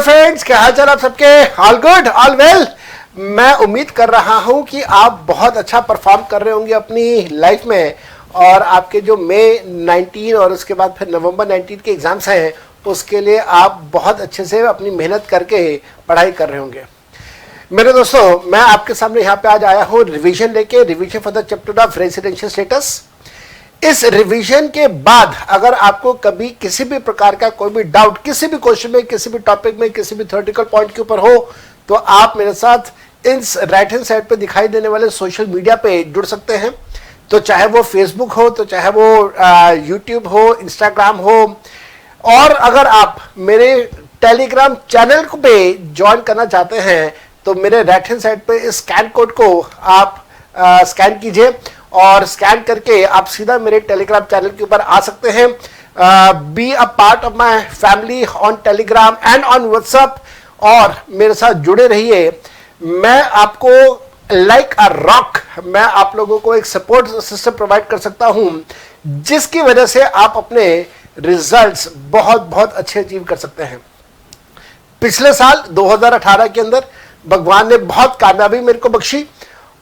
Friends, क्या हाल चाल आप सबके? All good, all well. मैं उम्मीद कर रहा हूं कि आप बहुत अच्छा परफॉर्म कर रहे होंगे अपनी लाइफ में, और आपके जो मई 19 और उसके बाद फिर नवंबर 19 के एग्जाम्स हैं उसके लिए आप बहुत अच्छे से अपनी मेहनत करके पढ़ाई कर रहे होंगे। मेरे दोस्तों, मैं आपके सामने यहाँ पे आज आया हूँ रिवीजन लेके, revision for the chapter of residential status. इस रिवीजन के बाद अगर आपको कभी किसी भी प्रकार का कोई भी डाउट किसी भी क्वेश्चन में, किसी भी टॉपिक में, किसी भी थ्योरेटिकल पॉइंट के ऊपर हो, तो आप मेरे साथ इस राइट हैंड साइड पे दिखाई देने वाले सोशल मीडिया पे जुड़ सकते हैं। तो चाहे वो फेसबुक हो, तो चाहे वो यूट्यूब हो, इंस्टाग्राम हो, और अगर आप मेरे टेलीग्राम चैनल पे ज्वाइन करना चाहते हैं तो मेरे राइट हैंड साइड पे इस स्कैन कोड को आप स्कैन कीजिए, और स्कैन करके आप सीधा मेरे टेलीग्राम चैनल के ऊपर आ सकते हैं। Be a part of my family on Telegram and on WhatsApp, और मेरे साथ जुड़े रहिए। मैं आपको लाइक अ रॉक, मैं आप लोगों को एक सपोर्ट सिस्टम प्रोवाइड कर सकता हूं, जिसकी वजह से आप अपने रिजल्ट्स बहुत बहुत अच्छे अचीव कर सकते हैं। पिछले साल 2018 के अंदर भगवान ने बहुत कामयाबी मेरे को बख्शी,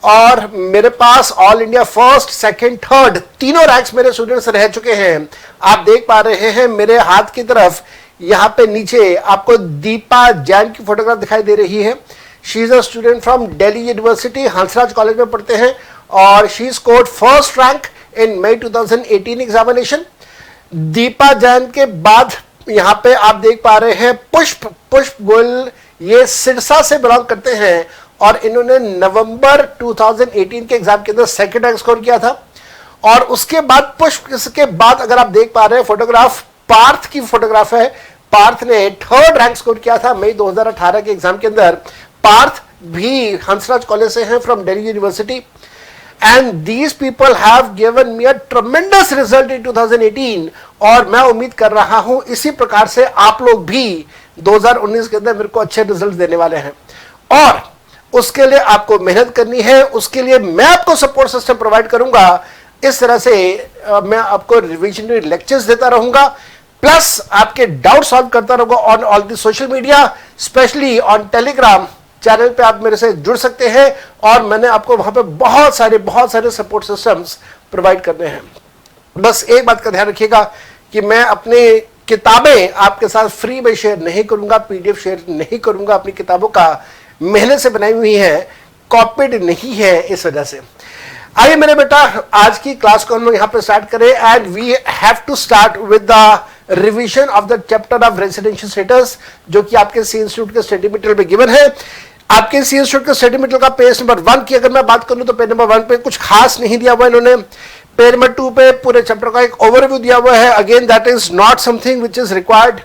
और मेरे पास all India first, second, third तीनों रैंक्स मेरे स्टूडेंट्स रह चुके हैं। आप देख पा रहे हैं मेरे हाथ की तरफ, यहाँ पे नीचे आपको दीपा जैन की फोटोग्राफ दिखाई दे रही है। She is a student from Delhi university, Hansraj college में पढ़ते हैं, और she scored first rank in May 2018 examination. Deepa Jain के बाद यहाँ पे आप देख पा रहे हैं पुष्प गोयल, ये सिरसा से बिलोंग करते हैं, और इन्होंने नवंबर 2018 के एग्जाम के अंदर सेकंड रैंक स्कोर किया था। और उसके बाद पुष्प के बाद अगर आप देख पा रहे हैं फोटोग्राफ, पार्थ की फोटोग्राफ है। पार्थ ने थर्ड रैंक स्कोर किया था मई 2018 के एग्जाम के अंदर। पार्थ भी हंसराज कॉलेज से हैं from Delhi university, and these people have given me a ट्रेमेंडस result in 2018, और मैं उम्मीद कर रहा हूं इसी प्रकार से आप लोग भी 2019 के अंदर मेरे को अच्छे रिजल्ट देने वाले हैं। और उसके लिए आपको मेहनत करनी है, उसके लिए मैं आपको सपोर्ट सिस्टम प्रोवाइड करूंगा। इस तरह से मैं आपको रिविजनरी लेक्चर्स देता रहूंगा, प्लस आपके डाउट सॉल्व करता रहूंगा on all the social media, specially on Telegram channel पे आप मेरे से जुड़ सकते हैं, और मैंने आपको वहां पे बहुत सारे सपोर्ट सिस्टम्स प्रोवाइड करने हैं। बस एक बात का ध्यान रखिएगा कि मैं अपने किताबें आपके साथ फ्री में शेयर नहीं करूंगा, पीडीएफ शेयर नहीं करूंगा। अपनी किताबों का मेहनत से बनाई हुई है, कॉपीड नहीं है, इस वजह से। आइए मेरे बेटा, आज की क्लास को हम लोग यहाँ पे स्टार्ट करें, and we have to start with the revision of the chapter of residential status, जो कि आपके सी इंस्टीट्यूट के स्टडी मटेरियल में गिवन है। आपके सी इंस्टीट्यूट के स्टडी मटेरियल का पेज नंबर 1 की अगर मैं बात करूं तो पेज नंबर 1 पे कुछ खास नहीं दिया हुआ इन्होंने। पेज नंबर 2 पे पूरे चैप्टर का एक ओवरव्यू दिया हुआ है, again that is not something which is required.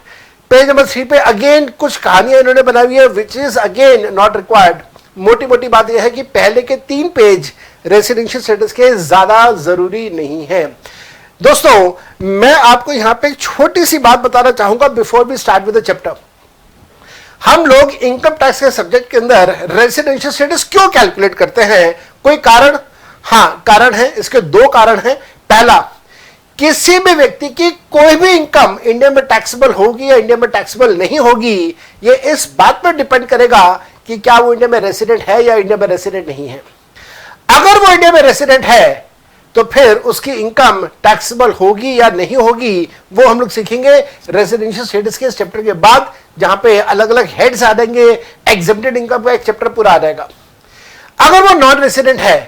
Page number 3 पे अगेन कुछ कहानियां इन्होंने बनाई हुई है, which is again not required. मोटी बात यह है कि पहले के 3 पेज रेजिडेंशियल स्टेटस के ज्यादा जरूरी नहीं है। दोस्तों, मैं आपको यहां पे एक छोटी सी बात बताना चाहूंगा before we start with the chapter. हम लोग इनकम टैक्स के सब्जेक्ट के अंदर रेजिडेंशियल स्टेटस क्यों कैलकुलेट करते हैं? कोई कारण? हाँ, कारण है। इसके 2 कारण हैं। पहला, किसी भी व्यक्ति की कोई भी इनकम इंडिया में टैक्सेबल होगी या इंडिया में टैक्सेबल नहीं होगी, ये इस बात पर डिपेंड करेगा कि क्या वो इंडिया में रेसिडेंट है या इंडिया में रेसिडेंट नहीं है। अगर वो इंडिया में रेसिडेंट है तो फिर उसकी इनकम टैक्सेबल होगी या नहीं होगी, वो हम लोग सीखेंगे रेजिडेंशियल स्टेटस के इस चैप्टर के बाद, जहां पे अलग अलग हेड्स आ जाएंगे। एग्जेम्प्टेड इनकम का एक चैप्टर पूरा आ जाएगा। अगर वो नॉन रेसिडेंट है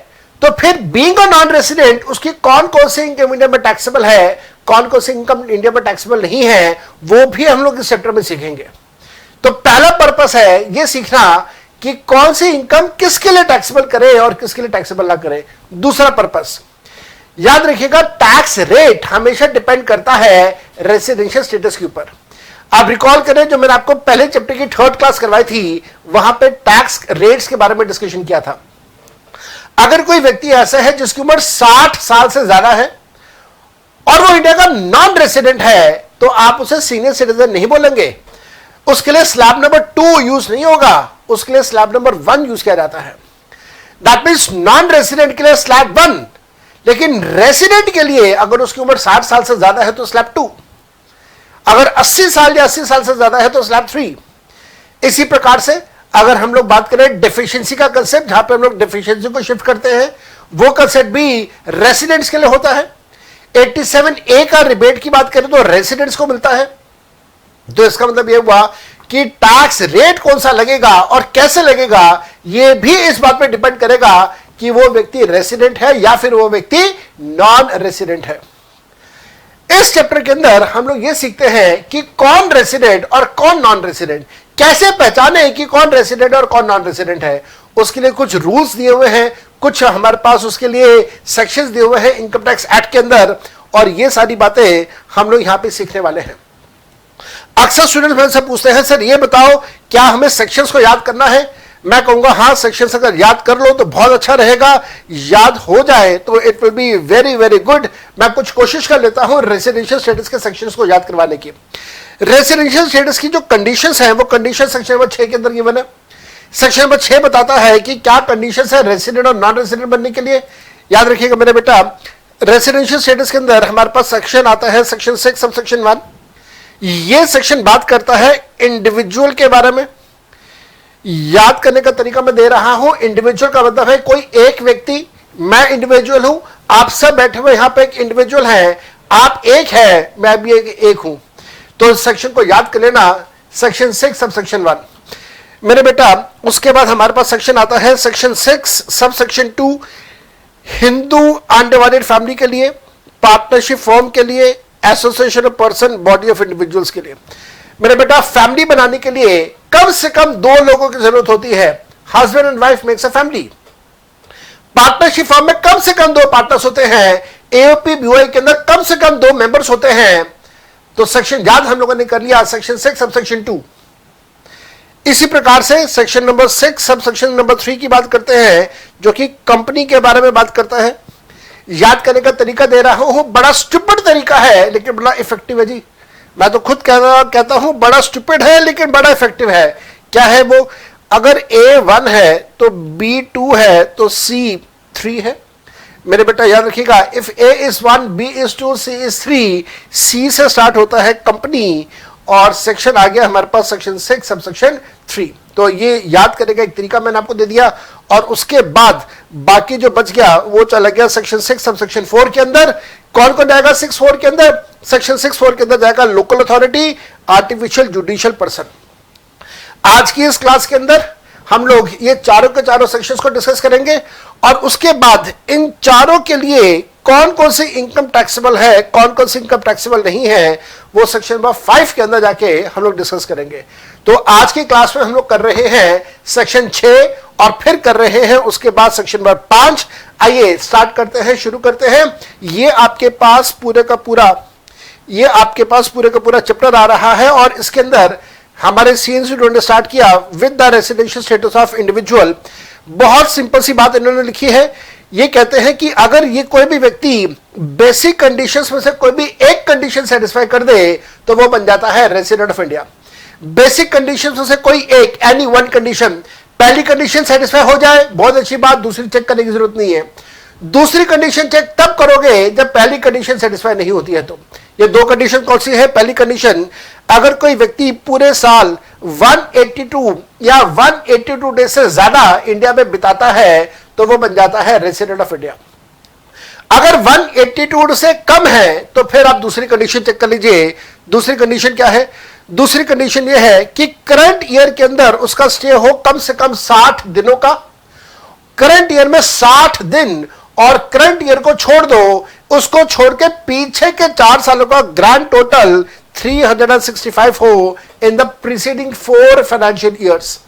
तो फिर बीइंग अ नॉन रेसिडेंट उसकी कौन कौन सी इनकम इंडिया में टैक्सेबल है, कौन कौन सी इनकम इंडिया में टैक्सेबल नहीं है, वो भी हम लोग इस चैप्टर में सीखेंगे। तो पहला पर्पस है ये सीखना कि कौन सी इनकम किसके लिए टैक्सेबल करे और किसके लिए टैक्सेबल ना करे। दूसरा पर्पस, याद रखिएगा, टैक्स रेट हमेशा डिपेंड करता है रेजिडेंशियल स्टेटस के ऊपर। आप रिकॉल करें, जो मैंने आपको पहले चैप्टर की 3rd क्लास करवाई थी, वहां पे टैक्स रेट्स के बारे में डिस्कशन किया था। अगर कोई व्यक्ति ऐसा है जिसकी उम्र 60 साल से ज्यादा है और वो इंडिया का नॉन रेसिडेंट है, तो आप उसे सीनियर सिटीजन नहीं बोलेंगे। उसके लिए स्लैब नंबर 2 यूज नहीं होगा, उसके लिए स्लैब नंबर 1 यूज किया जाता है। दैट मीन्स नॉन रेसिडेंट के लिए स्लैब 1, लेकिन रेसिडेंट के लिए अगर उसकी उम्र 60 साल से ज्यादा है तो स्लैब 2, अगर 80 साल या 80 साल से ज्यादा है तो स्लैब 3। इसी प्रकार से अगर हम लोग बात करें डेफिशिएंसी का कंसेप्ट, जहां पे हम लोग डेफिशिएंसी को शिफ्ट करते हैं, वो कंसेप्ट भी रेसिडेंट्स के लिए होता है। 87A का रिबेट की बात करें तो रेसिडेंट्स को मिलता है। तो इसका मतलब यह हुआ कि टैक्स रेट कौन सा लगेगा और कैसे लगेगा, यह भी इस बात पर डिपेंड करेगा कि वो व्यक्ति रेसिडेंट है या फिर वो व्यक्ति नॉन रेसिडेंट है। इस चैप्टर के अंदर हम लोग ये सीखते हैं कि कौन रेसिडेंट और कौन नॉन रेसिडेंट, कैसे पहचाने कि कौन रेसिडेंट और कौन नॉन रेसिडेंट है। उसके लिए कुछ रूल्स दिए हुए हैं, कुछ हमारे पास उसके लिए सेक्शंस दिए हुए हैं इनकम टैक्स एक्ट के अंदर, और ये सारी बातें हम लोग यहां पे सीखने वाले हैं। अक्सर स्टूडेंट्स मेरे से पूछते हैं, सर ये बताओ क्या हमें सेक्शंस को याद करना है? मैं कहूंगा हाँ, सेक्शंस अगर याद कर लो तो बहुत अच्छा रहेगा, याद हो जाए तो it will be very very good. मैं कुछ कोशिश कर लेता हूं रेसिडेंशियल स्टेटस के सेक्शंस को याद करवाने की। रेसिडेंशियल स्टेटस की जो कंडीशंस हैं वो कंडीशन सेक्शन नंबर 6 के अंदर गिवन है। सेक्शन नंबर 6 बताता है कि क्या कंडीशंस है रेसिडेंट और नॉन रेसिडेंट बनने के लिए। याद रखिएगा मेरे बेटा, रेसिडेंशियल स्टेटस के अंदर हमारे पास सेक्शन आता है सेक्शन 6 सब सेक्शन 1। ये सेक्शन बात करता है इंडिविजुअल के बारे में। याद करने का तरीका मैं दे रहा हूं। इंडिविजुअल का मतलब है कोई एक व्यक्ति, मैं इंडिविजुअल हूं, आप सब बैठे हुए यहां पे एक इंडिविजुअल है, आप एक है, मैं भी एक हूं। तो इस सेक्शन को याद कर लेना, सेक्शन 6 सब सेक्शन 1 मेरे बेटा। उसके बाद हमारे पास सेक्शन आता है section 6 sub section 2, Hindu undivided family के लिए, पार्टनरशिप फॉर्म के लिए, association of person, body of individuals के लिए। मेरे बेटा, फैमिली बनाने के लिए कम से कम 2 लोगों की जरूरत होती है। Husband and wife makes a family. Partnership form में कम से कम 2 पार्टनर्स होते हैं। एओपी बीओआई के अंदर कम से कम 2 मेंबर्स होते हैं। तो सेक्शन याद हम लोगों ने कर लिया, सेक्शन 6 सब सेक्शन 2। इसी प्रकार से section number 6 sub section number 3 की बात करते हैं, जो कि कंपनी के बारे में बात करता है। याद करने का तरीका दे रहा हूं, बड़ा स्टूपिड तरीका है लेकिन बड़ा इफेक्टिव है जी। मैं तो खुद कहता हूं बड़ा स्टूपिड है लेकिन बड़ा इफेक्टिव है। क्या है वो? अगर A1 है तो B2 है तो C3 है। मेरे बेटा याद रखिएगा, if A is 1, B is 2, C is 3, C से स्टार्ट होता है कंपनी, और सेक्शन आ गया हमारे पास सेक्शन 6 सब सेक्शन 3। तो ये याद करने का एक तरीका मैंने आपको दे दिया, और उसके बाद बाकी जो बच गया वो चला गया सेक्शन 6 सब सेक्शन 4 के अंदर। कौन कौन जाएगा 6-4 के अंदर? सेक्शन 6-4 के अंदर जाएगा local authority, artificial judicial person. आज की इस क्लास के अंदर हम लोग ये चारों के चारों सेक्शंस को डिस्कस करेंगे, और उसके बाद इन चारों के लिए कौन कौन सी इनकम टैक्सेबल है, कौन कौन सी इनकम टैक्सेबल नहीं है, वो सेक्शन नंबर 5 के अंदर जाके हम लोग डिस्कस करेंगे। तो आज की क्लास में हम लोग कर रहे हैं सेक्शन 6, और फिर कर रहे हैं उसके बाद सेक्शन नंबर 5। आइए स्टार्ट करते हैं, शुरू करते हैं। ये आपके पास पूरे का पूरा चैप्टर आ रहा है, और इसके अंदर हमारे सीएनसी ने स्टार्ट किया with the residential status of individual. बहुत सिंपल सी बात इन्होंने लिखी है। ये कहते हैं कि अगर ये कोई भी व्यक्ति बेसिक कंडीशंस में से कोई भी एक कंडीशन सेटिस्फाई कर दे तो वो बन जाता है resident of India. Basic conditions में से कोई एक, एनी वन कंडीशन, पहली कंडीशन सेटिस्फाई हो जाए, बहुत अच्छी बात, दूसरी चेक करने की जरूरत नहीं है। दूसरी कंडीशन चेक तब करोगे जब पहली कंडीशन सेटिस्फाई नहीं होती है। तो ये 2 कंडीशन कौन सी है? पहली कंडीशन, अगर कोई व्यक्ति पूरे साल 182 या 182 डेज से ज्यादा इंडिया में बिताता है तो वो बन जाता है रेसिडेंट ऑफ इंडिया। अगर 182 से कम है तो फिर आप दूसरी कंडीशन चेक कर लीजिए। दूसरी कंडीशन क्या है? दूसरी कंडीशन यह है कि करंट ईयर के अंदर उसका स्टे हो कम से कम 60 दिनों का। करंट ईयर में 60 दिन, और करंट ईयर को छोड़ दो, उसको छोड़ के पीछे के 4 सालों का ग्रांड टोटल 365 हो in the preceding 4 financial years.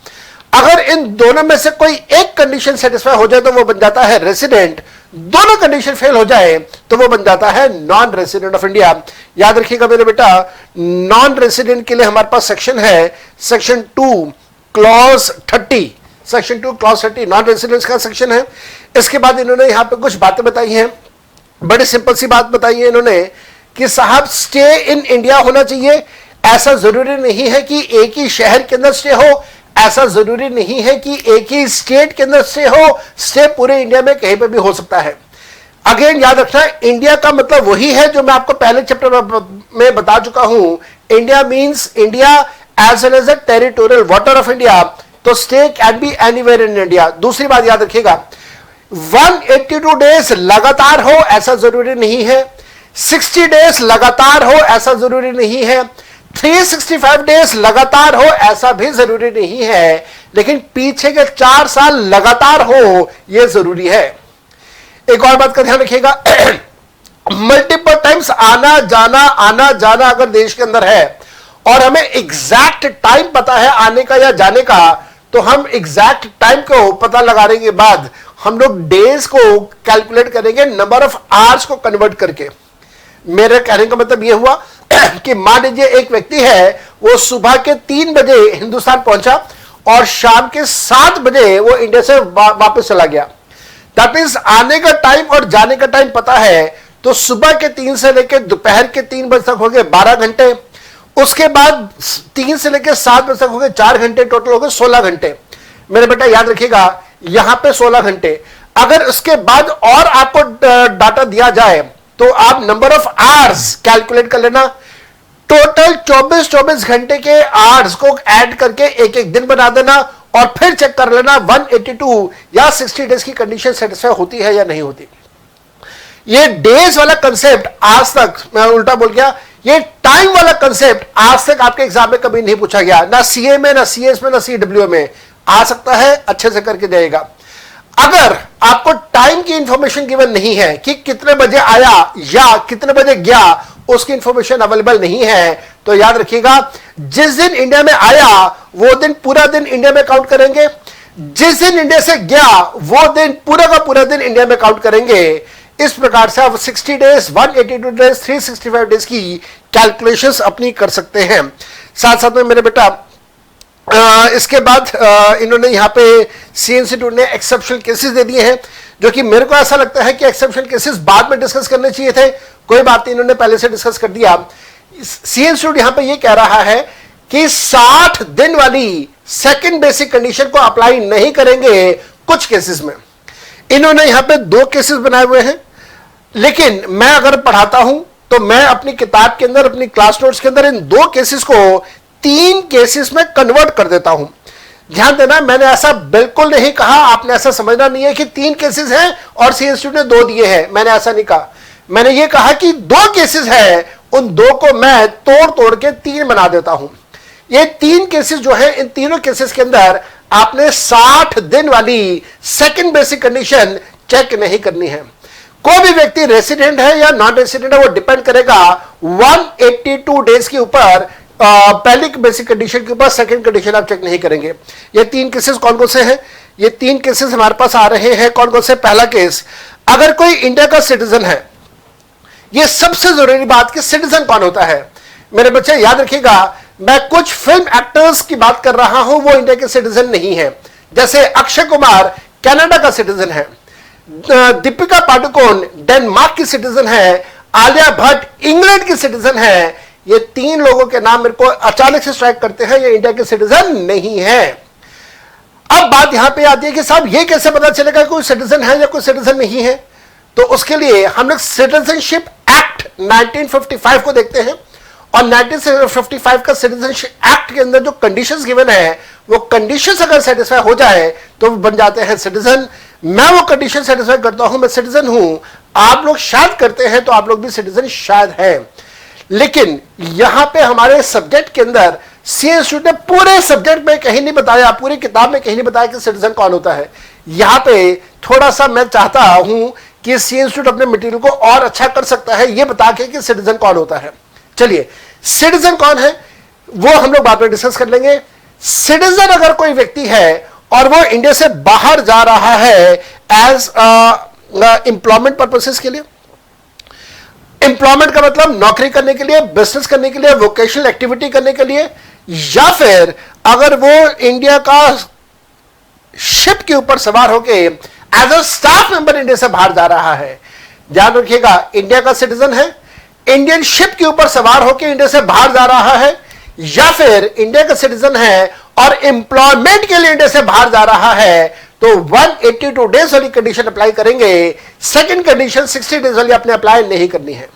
अगर इन दोनों में से कोई एक कंडीशन सेटिस्फाई हो जाए तो वो बन जाता है रेसिडेंट। दोनों कंडीशन फेल हो जाए तो वो बन जाता है नॉन रेसिडेंट ऑफ इंडिया। याद रखिएगा मेरे बेटा, नॉन रेसिडेंट के लिए हमारे पास सेक्शन है section 2 clause 30। Section 2 clause 30 non residents का सेक्शन है। इसके बाद इन्होंने यहां पे कुछ बातें बताई हैं, बड़ी सिंपल सी बात बताई है इन्होंने कि साहब स्टे इन इंडिया होना चाहिए। ऐसा जरूरी नहीं है कि एक ही शहर के अंदर स्टे हो, ऐसा जरूरी नहीं है कि एक ही स्टेट के अंदर स्टे हो, स्टे पूरे इंडिया में कहीं पे भी हो सकता है। अगेन याद रखना, इंडिया का मतलब वही है जो मैं आपको पहले चैप्टर में बता चुका हूं। India means India as well as the territorial water of India, तो stay can be anywhere in India. दूसरी बात याद रखिएगा, 182 डेज लगातार हो ऐसा जरूरी नहीं है, 60 डेज लगातार हो ऐसा जरूरी नहीं है, 365 डेज लगातार हो ऐसा भी जरूरी नहीं है, लेकिन पीछे के 4 साल लगातार हो यह जरूरी है। एक और बात का ध्यान रखिएगा, मल्टीपल टाइम्स आना जाना अगर देश के अंदर है और हमें एग्जैक्ट टाइम पता है आने का या जाने का, तो हम एग्जैक्ट टाइम को पता लगाने के बाद हम लोग डेज को कैलकुलेट करेंगे नंबर ऑफ आवर्स को कन्वर्ट करके। मेरे कहने का मतलब यह हुआ कि मान लीजिए एक व्यक्ति है, वो सुबह के 3 बजे हिंदुस्तान पहुंचा और शाम के 7 बजे वो इंडिया से वापस चला गया। दैट मींस आने का टाइम और जाने का टाइम पता है, तो सुबह के 3 से लेकर दोपहर के 3 बजे तक हो गए 12 घंटे, उसके बाद 3 से लेकर 7 बजे तक हो गए 4 घंटे, टोटल हो गए 16 घंटे। मेरे बेटा याद रखिएगा यहां पे 16 घंटे, अगर उसके बाद और आपको डाटा दिया जाए तो आप नंबर ऑफ आवर्स कैलकुलेट कर लेना, टोटल 24 घंटे के आवर्स को ऐड करके एक एक दिन बना देना और फिर चेक कर लेना 182 या 60 डेज की कंडीशन सेटिस्फाई होती है या नहीं होती। ये डेज वाला कंसेप्ट आज तक, मैं उल्टा बोल गया, ये टाइम वाला कंसेप्ट आज तक आपके एग्जाम में कभी नहीं पूछा गया, ना सीए में, ना सीएस में, ना सीडब्ल्यू में। आ सकता है, अच्छे से करके जाएगा। अगर आपको टाइम की इंफॉर्मेशन गिवन नहीं है कि कितने बजे आया या कितने बजे गया, उसकी इंफॉर्मेशन अवेलेबल नहीं है, तो याद रखिएगा जिस दिन इंडिया में आया वो दिन पूरा दिन इंडिया में काउंट करेंगे, जिस दिन इंडिया से गया वो दिन पूरा का पूरा दिन इंडिया में काउंट करेंगे। इस प्रकार से आप 60 डेज, 182 डेज, 365 डेज की कैलकुलेशंस अपनी कर सकते हैं। साथ साथ में मेरे बेटा इसके बाद इन्होंने यहाँ पे सी इंस्टीट्यूट ने एक्सेप्शनल केसेस दे दिए हैं, जो कि मेरे को ऐसा लगता है कि एक्सेप्शनल केसेस बाद में डिस्कस करने चाहिए थे, कोई बात नहीं, इन्होंने पहले से डिस्कस कर दिया। सी इंस्टीट्यूट यहाँ पे ये कह रहा है कि 60 दिन वाली सेकंड बेसिक कंडीशन को अप्लाई नहीं करेंगे कुछ केसेस में। इन्होंने यहाँ पे 2 केसेस बनाए हुए हैं, लेकिन मैं अगर पढ़ाता हूं तो मैं अपनी किताब के अंदर, अपनी क्लास नोट्स के अंदर इन 2 केसेस को 3 केसेस में कन्वर्ट कर देता हूं। ध्यान देना, मैंने ऐसा बिल्कुल नहीं कहा, आपने ऐसा समझना नहीं है कि 3 केसेस हैं और सी इंस्टीट्यूट ने 2 दिए हैं, मैंने ऐसा नहीं कहा। मैंने ये कहा कि 2 केसेस हैं, उन 2 को मैं तोड़ तोड़ के 3 बना देता हूं। ये 3 केसेस जो है, इन तीनों केसेस के अंदर आपने 60 दिन वाली सेकंड बेसिक कंडीशन चेक नहीं करनी है। कोई भी व्यक्ति रेसिडेंट है या नॉन रेसिडेंट है, वो डिपेंड करेगा 182 डेज के ऊपर, पहली बेसिक कंडीशन के ऊपर सेकंड कंडीशन आप चेक नहीं करेंगे। ये 3 केसेस कौन कौन से हैं? ये 3 केसेस हमारे पास आ रहे हैं। कौन कौन से? पहला केस, अगर कोई इंडिया का सिटीजन है, ये सबसे जरूरी बात कि सिटीजन कौन होता है। मेरे बच्चे याद रखिएगा, मैं कुछ फिल्म एक्टर्स की बात कर रहा हूं, वो इंडिया के सिटीजन नहीं है। जैसे अक्षय कुमार कनाडा का सिटीजन है, दीपिका पादुकोण डेनमार्क की सिटीजन है, आलिया भट्ट इंग्लैंड की सिटीजन है। ये 3 लोगों के नाम मेरे को अचानक से स्ट्राइक करते हैं, ये इंडिया के सिटीजन नहीं है। अब बात यहां पे आती है कि साहब ये कैसे पता चलेगा कोई सिटीजन है या कोई सिटीजन नहीं है? तो उसके लिए हम लोग सिटीजनशिप एक्ट 1955 को देखते हैं, और 1955 का सिटीजनशिप एक्ट के अंदर जो कंडीशंस गिवन है, वो कंडीशंस अगर सेटिस्फाई हो जाए तो बन जाते हैं सिटीजन। मैं वो कंडीशन सेटिस्फाई करता हूं, मैं सिटीजन हूं, आप लोग शायद करते हैं, तो आप लोग भी सिटीजन शायद हैं। लेकिन यहां पे हमारे सब्जेक्ट के अंदर सी इंस्टीट्यूट ने पूरे सब्जेक्ट में कहीं नहीं बताया, पूरी किताब में कहीं नहीं बताया कि सिटीजन कौन होता है। यहां पे थोड़ा सा मैं चाहता हूं कि सी इंस्टीट्यूट अपने मटेरियल को और अच्छा कर सकता है, ये बता के कि सिटीजन कौन होता है। चलिए, सिटीजन कौन है वो हम लोग बाद में डिस्कस कर लेंगे। सिटीजन अगर कोई व्यक्ति है और वो इंडिया से बाहर जा रहा है एज एम्प्लॉयमेंट पर्पसेस के लिए, एम्प्लॉयमेंट का मतलब नौकरी करने के लिए, बिजनेस करने के लिए, वोकेशनल एक्टिविटी करने के लिए, या फिर अगर वो इंडिया का शिप के ऊपर सवार होके as a staff member India से बाहर जा रहा है। ध्यान रखिएगा, इंडिया का सिटीजन है, इंडियन शिप के ऊपर सवार होकर इंडिया से बाहर जा रहा है, या फिर इंडिया का सिटीजन है और एम्प्लॉयमेंट के लिए इंडिया से बाहर जा रहा है, तो 182 डेज वाली कंडीशन अप्लाई करेंगे। सेकंड कंडीशन 60 डेज वाली आपने अप्लाई नहीं करनी है।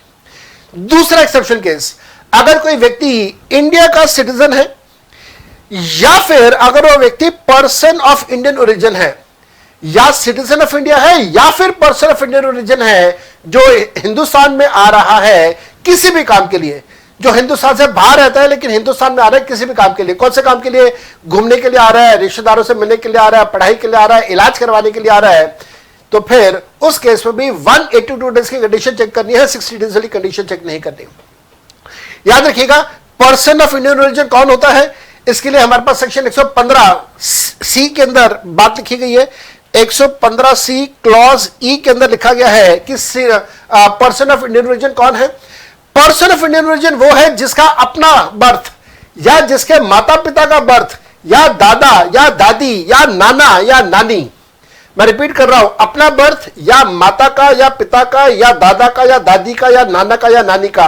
दूसरा एक्सेप्शन केस, अगर कोई व्यक्ति इंडिया का सिटीजन है या फिर अगर वो व्यक्ति पर्सन ऑफ इंडियन ओरिजिन है, या सिटीजन ऑफ इंडिया है, या फिर पर्सन ऑफ इंडियन ओरिजिन है जो हिंदुस्तान में आ रहा है किसी भी काम के लिए, जो हिंदुस्तान से बाहर रहता है लेकिन हिंदुस्तान में आ रहा है किसी भी काम के लिए। कौन से काम के लिए? घूमने के लिए आ रहा है, रिश्तेदारों से मिलने के लिए आ रहा है, पढ़ाई के लिए आ रहा है, इलाज करवाने के लिए आ रहा है, तो फिर उस केस में भी 182 डेज की कंडीशन चेक करनी है, 60 डेज वाली कंडीशन चेक नहीं करनी। याद रखिएगा, पर्सन ऑफ इंडियन ओरिजिन कौन होता है, इसके लिए हमारे पास सेक्शन 115 सी के अंदर बात लिखी गई है। 115 सी क्लॉज ई के अंदर लिखा गया है कि पर्सन ऑफ इंडियन ओरिजिन कौन है। पर्सन ऑफ इंडियन ओरिजिन वो है जिसका अपना बर्थ, या जिसके माता पिता का बर्थ, या दादा या दादी या नाना या नानी, मैं रिपीट कर रहा हूं, अपना बर्थ या माता का या पिता का या दादा का या दादी का या नाना का या नानी का,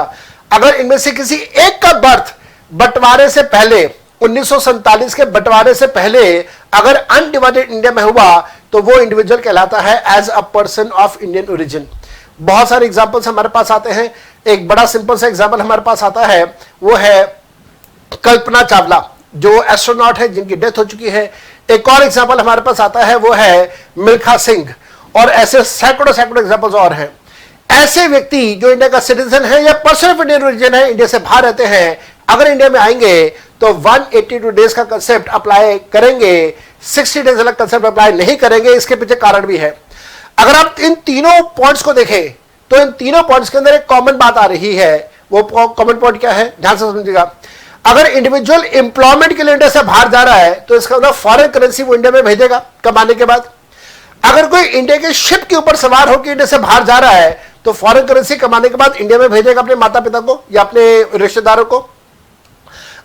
अगर इनमें से किसी एक का बर्थ बंटवारे से पहले 1947 के बंटवारे से पहले अगर अनडिवाइडेड इंडिया में हुआ तो वो इंडिविजुअल कहलाता है as a person of Indian origin. बहुत सारे एग्जांपल्स हमारे पास आते हैं। एक बड़ा सिंपल सा एग्जांपल हमारे पास आता है, वो है कल्पना चावला जो एस्ट्रोनॉट है जिनकी डेथ हो चुकी है। एक और एग्जांपल हमारे पास आता है, वो है मिल्खा सिंह, और ऐसे सैकड़ों सैकड़ों एग्जांपल्स और हैं। ऐसे व्यक्ति जो इंडिया का सिटीजन है या पर्सन ऑफ इंडियन ओरिजिन है, इंडिया से बाहर रहते हैं, अगर इंडिया में आएंगे तो 182 डेज का कंसेप्ट अप्लाई करेंगे, 60 डेज वाला कंसेप्ट अप्लाई नहीं करेंगे। इसके पीछे कारण भी है। अगर आप इन तीनों पॉइंट्स को देखें तो इन तीनों पॉइंट्स के अंदर एक कॉमन बात आ रही है। वो कॉमन पॉइंट क्या है, ध्यान से समझिएगा। अगर इंडिविजुअल एम्प्लॉयमेंट के लिए इंडिया से बाहर जा रहा है तो इसका मतलब फॉरेन करेंसी वो इंडिया में भेजेगा कमाने के बाद। अगर कोई इंडिया के शिप के ऊपर सवार होकर इंडिया से बाहर जा रहा है तो फॉरेन करेंसी कमाने के बाद इंडिया में भेजेगा अपने माता पिता को या अपने रिश्तेदारों को।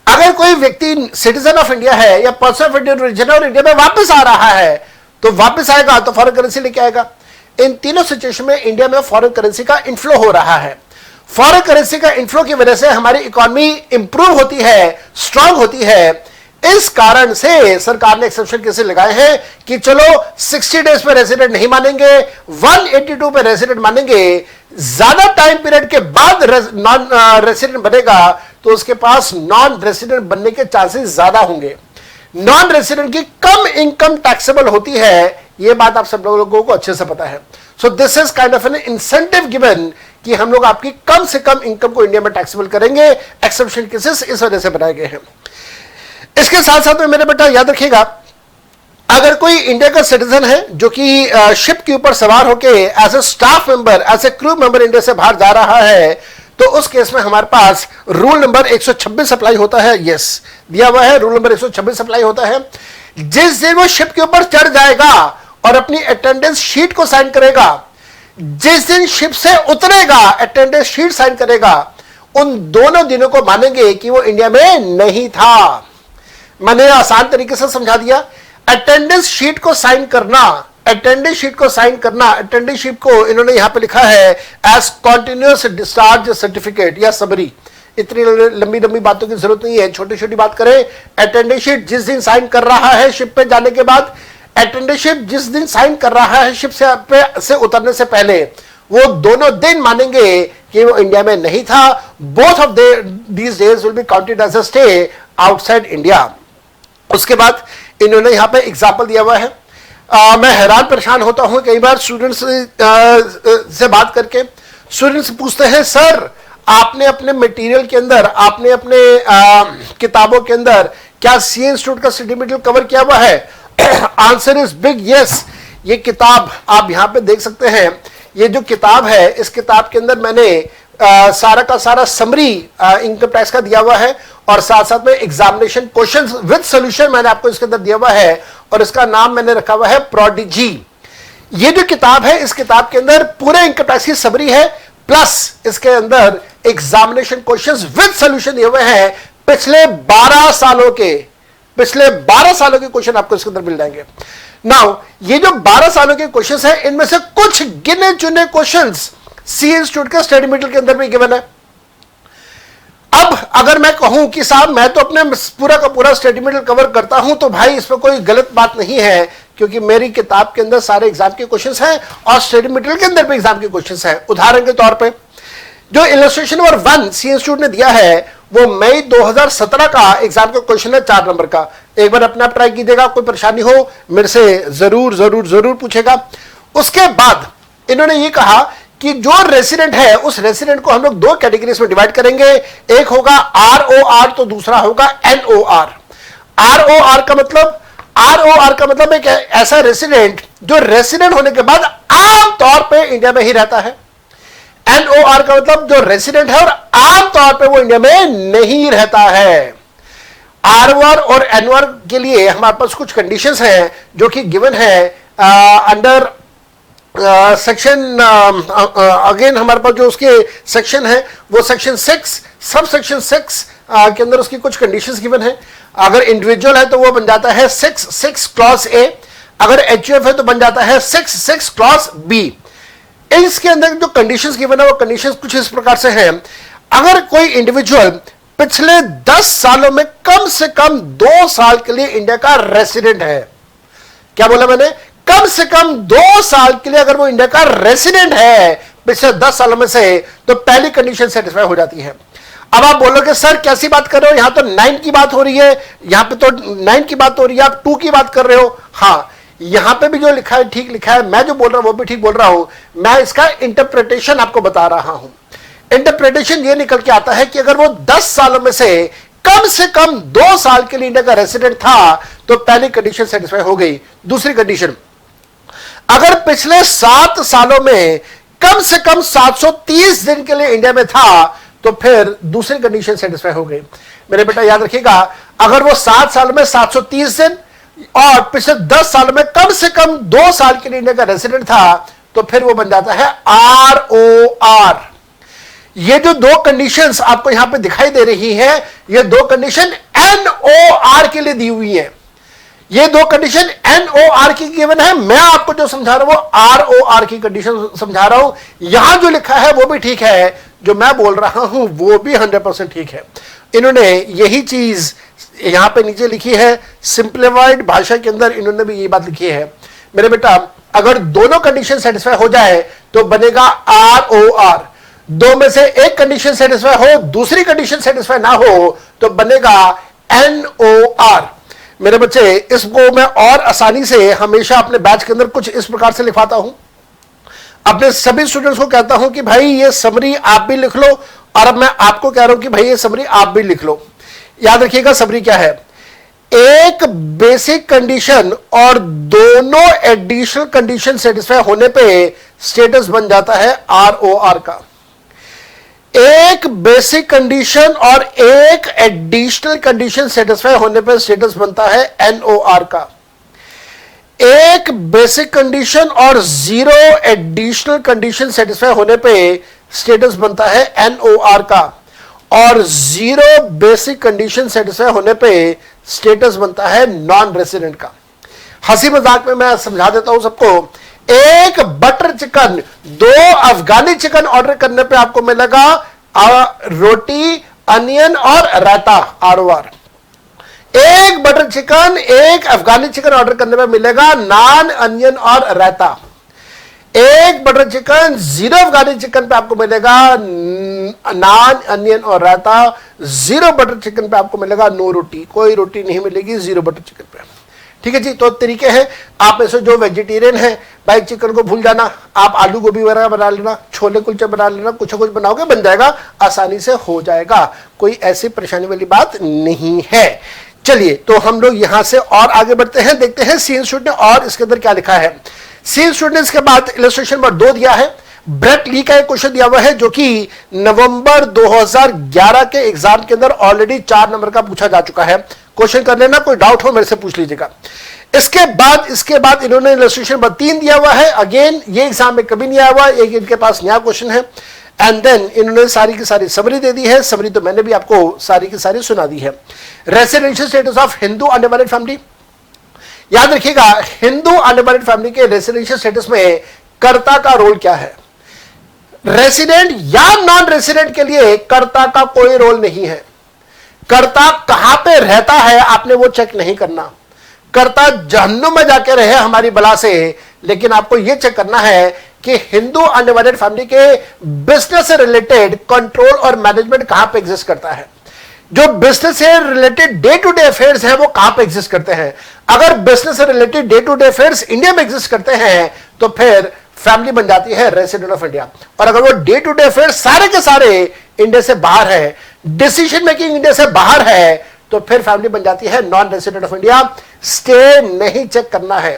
अगर कोई व्यक्ति सिटीजन ऑफ इंडिया है या पर्सन ऑफ इंडियन ओरिजिन और इंडिया में वापस आ रहा है तो वापस आएगा तो फॉरेन करेंसी लेके आएगा। इन तीनों सिचुएशन में इंडिया में फॉरेन करेंसी का इनफ्लो हो रहा है। फॉरेन करेंसी का इनफ्लो की वजह से हमारी इकोनॉमी इंप्रूव होती है, स्ट्रांग होती है। इस कारण से सरकार ने एक्सेप्शन कैसे लगाए हैं कि चलो 60 डेज पे रेजिडेंट नहीं मानेंगे, 182 पे रेजिडेंट मानेंगे। ज्यादा टाइम पीरियड के बाद नॉन रेसिडेंट बनेगा तो उसके पास नॉन रेसिडेंट बनने के चांसेस ज्यादा होंगे। नॉन रेसिडेंट की कम इनकम टैक्सेबल होती है, यह बात आप सब लोगों को अच्छे से पता है। So this is kind of N incentive given कि हम लोग आपकी कम से कम इनकम को इंडिया में टैक्सेबल करेंगे। एक्सेप्शन केसेस इस वजह से बनाए गए हैं। इसके साथ साथ में मेरे बेटा याद रखिएगा, अगर कोई इंडिया का सिटीजन है जो कि शिप के ऊपर सवार होकर as a staff member, as a crew member India से बाहर जा रहा है तो उस केस में हमारे पास रूल नंबर 126 अप्लाई होता है। यस, दिया हुआ है, रूल नंबर 126 अप्लाई होता है। जिस दिन वो शिप के ऊपर चढ़ जाएगा और अपनी अटेंडेंस शीट को साइन करेगा, जिस दिन शिप से उतरेगा अटेंडेंस शीट साइन करेगा, उन दोनों दिनों को मानेंगे कि वो इंडिया में नहीं था। मैंने आसान तरीके से समझा दिया। अटेंडेंस शीट को साइन करना, अटेंडेंस शीट को साइन करना, अटेंडेंस शीट को इन्होंने यहां पे लिखा है एज कॉन्टिन्यूअस डिस्चार्ज सर्टिफिकेट या सबरी। इतनी लंबी लंबी बातों की जरूरत नहीं है, छोटी छोटी बात करें। अटेंडेंस शीट जिस दिन साइन कर रहा है शिप पे जाने के बाद, अटेंडेंस शीट जिस दिन साइन कर रहा है शिप से उतरने से पहले, वो दोनों दिन मानेंगे कि वो इंडिया में नहीं था। Both of these days will be counted as a stay outside India. उसके बाद इन्होंने यहां पे एग्जाम्पल दिया हुआ है। मैं हैरान परेशान होता हूं कई बार स्टूडेंट्स से बात करके। स्टूडेंट्स पूछते हैं, सर आपने अपने मटेरियल के अंदर, आपने अपने किताबों के अंदर क्या सी इंस्टीट्यूट का स्टडी मटेरियल कवर किया हुआ है? Answer is big yes. ये किताब आप यहां पे देख सकते हैं। ये जो किताब है, इस किताब के अंदर मैंने सारा का सारा समरी इनकम टैक्स का दिया हुआ है और साथ साथ में एग्जामिनेशन क्वेश्चंस विद सॉल्यूशन मैंने आपको इसके अंदर दिया हुआ है और इसका नाम मैंने रखा हुआ है प्रोडिजी। ये जो किताब है, इस किताब के अंदर पूरे इनकम टैक्स की समरी है, प्लस इसके अंदर एग्जामिनेशन क्वेश्चंस विद सॉल्यूशन दिए हुए हैं। पिछले 12 सालों के क्वेश्चन आपको इसके अंदर मिल जाएंगे। नाउ ये जो 12 सालों के क्वेश्चंस हैं, इनमें से कुछ गिने चुने क्वेश्चंस सी इंस्टीट्यूट के स्टडी मटेरियल के अंदर भी गिवन है। अब अगर मैं कहूं कि साहब मैं तो अपने पूरा का पूरा स्टडी मटेरियल कवर करता हूं, तो भाई इसमें कोई गलत बात नहीं है, क्योंकि मेरी किताब के अंदर सारे एग्जाम के क्वेश्चंस हैं और स्टडी मटेरियल के अंदर भी एग्जाम के क्वेश्चंस हैं। उदाहरण के तौर पे जो इलस्ट्रेशन नंबर 1 सी इंस्टीट्यूट ने दिया है, वो मई 2017 का एग्जाम का क्वेश्चन है, 4 नंबर का। एक बार अपने आप ट्राई कीजिएगा, कोई परेशानी हो मेरे से जरूर जरूर जरूर पूछेगा। उसके बाद इन्होंने ये कहा कि जो रेसिडेंट है उस रेसिडेंट को हम लोग 2 कैटेगरीज में डिवाइड करेंगे, एक होगा ROR तो दूसरा होगा NOR। ROR का मतलब एक ऐसा रेसिडेंट जो रेसिडेंट होने के बाद आमतौर पे इंडिया में ही रहता है। NOR का मतलब जो रेसिडेंट है और आमतौर पे वो इंडिया में नहीं रहता है। ROR और NOR के लिए हमारे पास कुछ कंडीशंस हैं जो कि गिवन है अंडर सेक्शन। अगेन हमारे पास जो उसके सेक्शन है वो सेक्शन 6 सब सेक्शन 6 के अंदर उसकी कुछ कंडीशंस गिवन है। अगर इंडिविजुअल है तो वो बन जाता है 6 क्लॉज A, अगर HUF है तो बन जाता है 6 क्लॉज B। इसके अंदर जो कंडीशंस गिवन है वो कंडीशंस कुछ इस प्रकार से हैं। अगर कोई इंडिविजुअल पिछले 10 सालों में कम से कम 2 साल के लिए इंडिया का रेसिडेंट है, क्या बोला मैंने, कम से कम 2 साल के लिए अगर वो इंडिया का रेसिडेंट है पिछले 10 सालों में से, तो पहली कंडीशन सेटिस्फाई हो जाती है। अब आप बोलोगे सर कैसी बात कर रहे हो, यहां तो 9 की बात हो रही है, यहां पे तो 9 की बात हो रही है, आप 2 की बात कर रहे हो। हाँ, यहां पे भी जो लिखा है ठीक लिखा है, मैं जो बोल रहा हूं वो भी ठीक बोल रहा हूं, मैं इसका इंटरप्रिटेशन आपको बता रहा हूं। इंटरप्रिटेशन ये निकल के आता है कि अगर वो 10 सालों में से कम 2 साल के लिए इंडिया का रेसिडेंट था तो पहली कंडीशन सेटिस्फाई हो गई। दूसरी कंडीशन, अगर पिछले 7 सालों में कम से कम 730 दिन के लिए इंडिया में था तो फिर दूसरी कंडीशन सेटिस्फाई हो गई। मेरे बेटा याद रखिएगा, अगर वो 7 साल में 730 दिन और पिछले 10 सालों में कम से कम 2 साल के लिए इंडिया का रेसिडेंट था तो फिर वो बन जाता है ROR। ये जो 2 कंडीशंस आपको यहां पे दिखाई दे रही है, ये 2 कंडीशन NOR के लिए दी हुई है। ये 2 कंडीशन NOR की गिवन है, मैं आपको जो समझा रहा हूं वो ROR की कंडीशन समझा रहा हूं। यहां जो लिखा है वो भी ठीक है, जो मैं बोल रहा हूं वो भी 100% ठीक है। इन्होंने यही चीज यहां पे नीचे लिखी है, सिंप्लीफाइड भाषा के अंदर इन्होंने भी यही बात लिखी है। मेरे बेटा, अगर दोनों कंडीशन सेटिस्फाई हो जाए तो बनेगा ROR। 2 में से एक कंडीशन सेटिस्फाई हो, दूसरी कंडीशन सेटिस्फाई ना हो तो बनेगा NOR। मेरे बच्चे, इसको मैं और आसानी से हमेशा अपने बैच के अंदर कुछ इस प्रकार से लिखवाता हूं। अपने सभी स्टूडेंट्स को कहता हूं कि भाई ये समरी आप भी लिख लो, और अब मैं आपको कह रहा हूं कि भाई ये समरी आप भी लिख लो। याद रखिएगा समरी क्या है, एक बेसिक कंडीशन और दोनों एडिशनल कंडीशन सेटिस्फाई होने पे स्टेटस बन जाता है ROR का। एक बेसिक कंडीशन और एक एडिशनल कंडीशन सेटिस्फाई होने पर स्टेटस बनता है NOR का। एक बेसिक कंडीशन और 0 एडिशनल कंडीशन सेटिस्फाई होने पे स्टेटस बनता है NOR का, और 0 बेसिक कंडीशन सेटिस्फाई होने पे स्टेटस बनता है नॉन रेसिडेंट का। हंसी मजाक में मैं समझा देता हूं सबको, एक बटर चिकन 2 अफगानी चिकन ऑर्डर करने पे आपको मिलेगा रोटी, अनियन और रायता ROR। एक बटर चिकन, एक अफगानी चिकन ऑर्डर करने पे मिलेगा नान, अनियन और रायता। एक बटर चिकन 0 अफगानी चिकन पे आपको मिलेगा नान, अनियन और रायता। 0 बटर चिकन पे आपको मिलेगा नो रोटी, कोई रोटी नहीं मिलेगी 0 बटर चिकन पे। ठीक है जी, तो तरीके हैं। आप में से जो वेजिटेरियन है भाई चिकन को भूल जाना, आप आलू गोभी वगैरह बना लेना, छोले कुलचे बना लेना, कुछ कुछ बनाओगे बन जाएगा, आसानी से हो जाएगा, कोई ऐसी परेशानी वाली बात नहीं है। चलिए, तो हम लोग यहां से और आगे बढ़ते हैं, देखते हैं सी इंस्टीट्यूट ने और इसके अंदर क्या लिखा है। सी इंस्टीट्यूट ने इसके बाद इलस्ट्रेशन नंबर 2 दिया है। ब्रेट ली का एक क्वेश्चन दिया हुआ है जो कि नवंबर 2011 के एग्जाम के अंदर ऑलरेडी 4 नंबर का पूछा जा चुका है। क्वेश्चन कर लेना, कोई डाउट हो मेरे से पूछ लीजिएगा। इसके बाद इन्होंने इलस्ट्रेशन नंबर 3 दिया हुआ है। अगेन ये एग्जाम में कभी नहीं आया हुआ, एक इनके पास नया क्वेश्चन है। एंड देन इन्होंने सारी की सारी समरी दे दी है। समरी तो मैंने भी आपको सारी की सारी सुना दी है। Residential status of Hindu unmarried family, याद रखिएगा, हिंदू अनमैरिड फैमिली के रेसिडेंशियल स्टेटस में कर्ता का रोल क्या है। रेसिडेंट या नॉन रेसिडेंट के लिए कर्ता का कोई रोल नहीं है। कर्ता कहां पे रहता है आपने वो चेक नहीं करना। कर्ता जहन्नुम में जाके रहे हमारी बला से, लेकिन आपको यह चेक करना है कि हिंदू अनमैरिड फैमिली के बिजनेस से रिलेटेड कंट्रोल और मैनेजमेंट कहां पे एग्जिस्ट करता है। जो बिजनेस से related day to day affairs हैं वो कहां पे एग्जिस्ट करते हैं? अगर बिजनेस से related day to day affairs India में एग्जिस्ट करते हैं तो फिर फैमिली बन जाती है रेसिडेंट ऑफ इंडिया। और अगर वो डे टू डे अफेयर्स सारे के सारे इंडिया से बाहर है, डिसीजन मेकिंग इंडिया से बाहर है, तो फिर फैमिली बन जाती है non resident of India. Stay नहीं चेक करना है।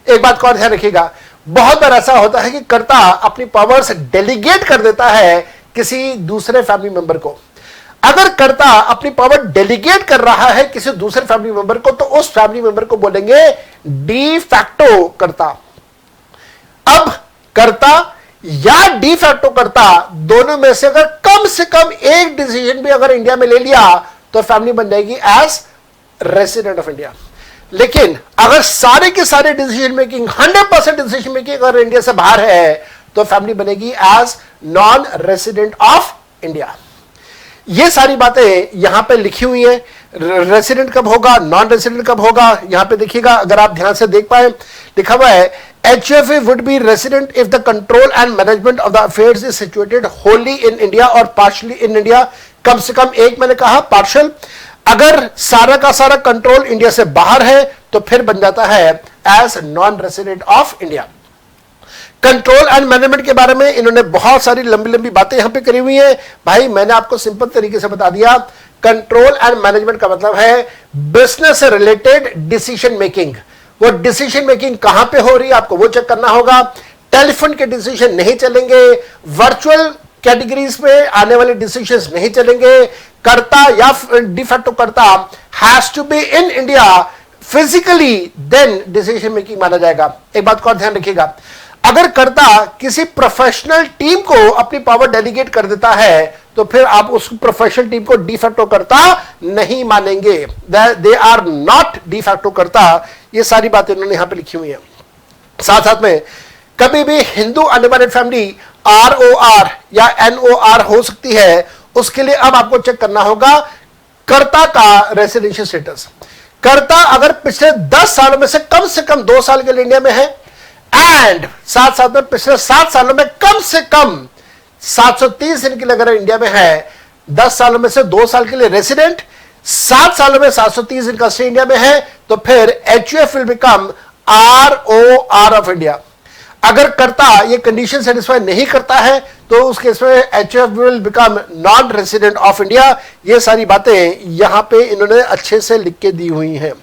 एक बात को और ध्यान रखिएगा, बहुत बार ऐसा होता है कि कर्ता अपनी पावर्स डेलीगेट कर देता है किसी दूसरे फैमिली मेंबर को। अगर कर्ता अपनी पावर डेलीगेट कर रहा है किसी दूसरे फैमिली मेंबर को, तो उस फैमिली मेंबर को बोलेंगे डी फैक्टो कर्ता। अब कर्ता या डी फैक्टो कर्ता दोनों में से कम एक डिसीजन भी अगर इंडिया में ले लिया तो फैमिली बन जाएगी एज रेसिडेंट ऑफ इंडिया। लेकिन अगर सारे के सारे डिसीजन मेकिंग 100% डिसीजन मेकिंग अगर इंडिया से बाहर है तो फैमिली बनेगी as non resident of India. ये सारी बातें यहां पे लिखी हुई हैं। रेसिडेंट कब होगा, नॉन रेसिडेंट कब होगा, यहां पे देखिएगा, अगर आप ध्यान से देख पाए लिखा हुआ है HFA would be resident if the control and management of the affairs is situated wholly in India or partially in India। कम से कम एक मैंने कहा पार्शियल। अगर सारा का सारा कंट्रोल इंडिया से बाहर है तो फिर बन जाता है as non resident of India. Control and management के बारे में इन्होंने बहुत सारी लंबी लंबी बातें यहां पे करी हुई हैं। भाई मैंने आपको सिंपल तरीके से बता दिया, कंट्रोल एंड मैनेजमेंट का मतलब है बिजनेस से रिलेटेड डिसीजन मेकिंग। वो डिसीजन मेकिंग कहां पे हो रही है आपको वो चेक करना होगा। टेलीफोन के डिसीजन नहीं चलेंगे, वर्चुअल कैटेगरीज में आने वाले डिसीजंस नहीं चलेंगे। कर्ता या de facto karta has to be in India physically, then decision making माना जाएगा। एक बात को और ध्यान रखिएगा, अगर कर्ता किसी प्रोफेशनल टीम को अपनी पावर डेलीगेट कर देता है तो फिर आप उस प्रोफेशनल टीम को डिफैक्टो कर्ता नहीं मानेंगे। दे आर नॉट डिफैक्टो कर्ता। ये सारी बातें उन्होंने यहां पे लिखी हुई हैं। साथ साथ में कभी भी हिंदू अनमैरिड फैमिली ROR या NOR हो सकती है। उसके लिए अब आपको चेक करना होगा कर्ता का रेसिडेंशियल स्टेटस। कर्ता अगर पिछले 10 सालों में से कम 2 साल के लिए इंडिया में है एंड साथ साथ में पिछले 7 सालों में कम से कम 730 दिन के लिए अगर इंडिया में है, 10 सालों में से 2 साल के लिए रेसिडेंट, 7 सालों में 730 दिन का स्टे इंडिया में है, तो फिर HUF will become ROR of India. अगर कर्ता ये कंडीशन सेटिस्फाई नहीं करता है तो उस केस में HUF will become non resident of India. ये सारी बातें यहां पे इन्होंने अच्छे से लिख के दी हुई हैं।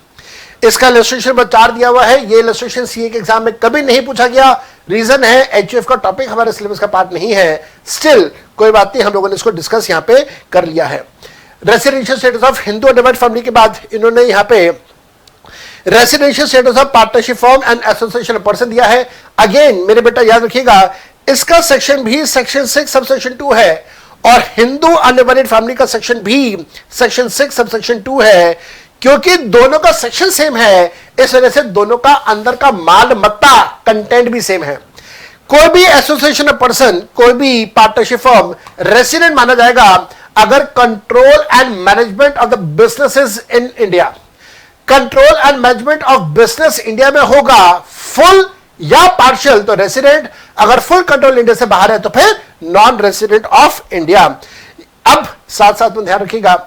इसका इलस्ट्रेशन पर 4 दिया हुआ है। ये इलस्ट्रेशन सीए के एग्जाम में कभी नहीं पूछा गया। रीजन है HUF का टॉपिक हमारे सिलेबस का पार्ट नहीं है। स्टिल कोई बात नहीं, हम लोगों ने इसको डिस्कस यहां पे कर लिया है। Residential status of Hindu unmarried family के बाद इन्होंने यहां पे residential status of partnership form and association person दिया है। अगेन मेरे बेटा याद रखिएगा, इसका सेक्शन भी सेक्शन 6 सब सेक्शन 2 है और हिंदू अनमैरिड फैमिली का सेक्शन भी सेक्शन 6 सब सेक्शन 2 है। क्योंकि दोनों का सेक्शन सेम है, इस वजह से दोनों का अंदर का माल मत्ता कंटेंट भी सेम है। कोई भी एसोसिएशन ऑफ पर्सन, कोई भी पार्टनरशिप फर्म रेसिडेंट माना जाएगा अगर control and management of the businesses in India, control and management of business India में होगा फुल या पार्शियल तो रेसिडेंट, अगर फुल कंट्रोल इंडिया से बाहर है तो फिर नॉन रेसिडेंट ऑफ इंडिया। अब साथ साथ में ध्यान रखिएगा,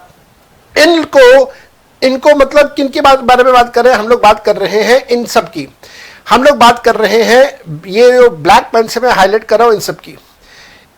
इनको मतलब किन के बारे में बात कर रहे हैं हम लोग? बात कर रहे हैं इन सब की। हम लोग बात कर रहे हैं, ये जो ब्लैक पेन से मैं हाईलाइट कर रहा हूं इन सब की।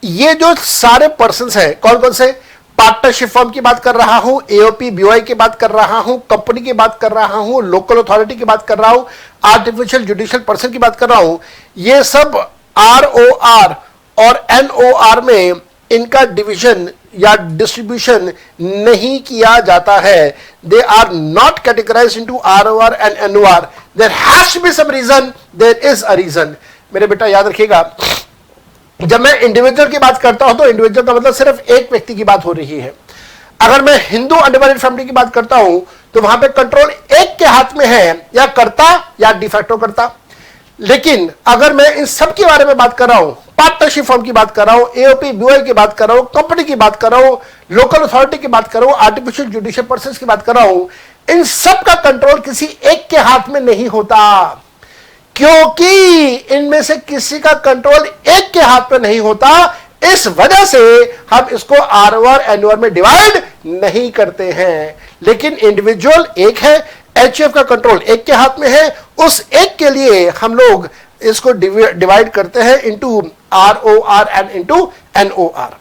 ये जो सारे पर्संस हैं कौन कौन से? पार्टनरशिप फर्म की बात कर रहा हूं, AOP BOI की बात कर रहा हूं, कंपनी की बात कर रहा हूं, लोकल अथॉरिटी की बात कर रहा हूं, आर्टिफिशियल जुडिशियल पर्सन की बात कर रहा हूं। ये सब ROR और NOR में इनका डिवीजन या डिस्ट्रीब्यूशन नहीं किया जाता है। They are not categorised into ROR and NOR। There has to be some reason, there is a reason. मेरे बेटा याद रखिएगा, जब मैं इंडिविजुअल की बात करता हूं तो इंडिविजुअल का मतलब सिर्फ एक व्यक्ति की बात हो रही है। अगर मैं हिंदू अनमैरिड फैमिली की बात करता हूं तो वहां पे कंट्रोल एक के हाथ में है, या कर्ता या डिफैक्टो कर्ता। लेकिन अगर मैं इन सब के बारे में बात कर रहा हूं, पार्टनरशिप फर्म की बात कर रहा हूं, AOP BOI की बात कर रहा हूं, कंपनी की बात कर रहा हूं, लोकल अथॉरिटी की बात कर रहा हूं, आर्टिफिशियल जुडिशियल पर्सन की बात कर रहा हूं, इन सब का कंट्रोल किसी एक के हाथ में नहीं होता। क्योंकि इनमें से किसी का कंट्रोल एक के हाथ में नहीं होता, इस वजह से हम इसको आर एनओआर में डिवाइड नहीं करते हैं। लेकिन इंडिविजुअल एक है, एचयूएफ का कंट्रोल एक के हाथ में है, उस एक के लिए हम लोग इसको डिवाइड करते हैं into ROR and into NOR.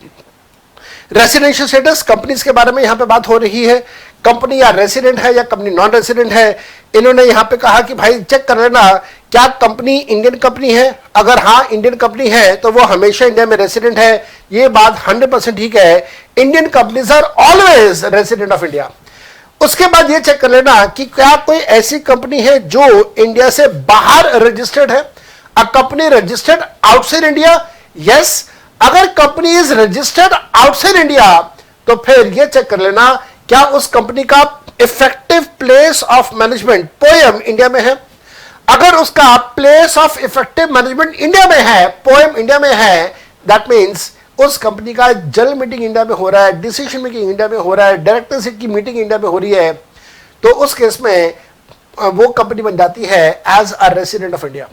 Residential status companies के बारे में यहां पे बात हो रही है। कंपनी या रेसिडेंट है या कंपनी नॉन रेसिडेंट है। इन्होंने यहां पे कहा कि भाई चेक कर लेना क्या कंपनी इंडियन कंपनी है। अगर हाँ इंडियन कंपनी है तो वो हमेशा इंडिया में रेसिडेंट है। ये बात 100% ठीक है। Indian companies are always resident of India. उसके बाद ये चेक कर लेना कि क्या कोई ऐसी कंपनी है जो इंडिया से बाहर रजिस्टर्ड है। A company registered outside India, yes. अगर company is registered outside India तो फिर यह चेक कर लेना क्या उस कंपनी का effective place of management poem India में है। अगर उसका place of effective management India में है, पोएम इंडिया में है, दैट मीन्स उस कंपनी का जनरल मीटिंग इंडिया में हो रहा है, डिसीजन मेकिंग इंडिया में हो रहा है, डायरेक्टरशिप की मीटिंग इंडिया में हो रही है, तो उस केस में वो कंपनी बन जाती है as a resident of India.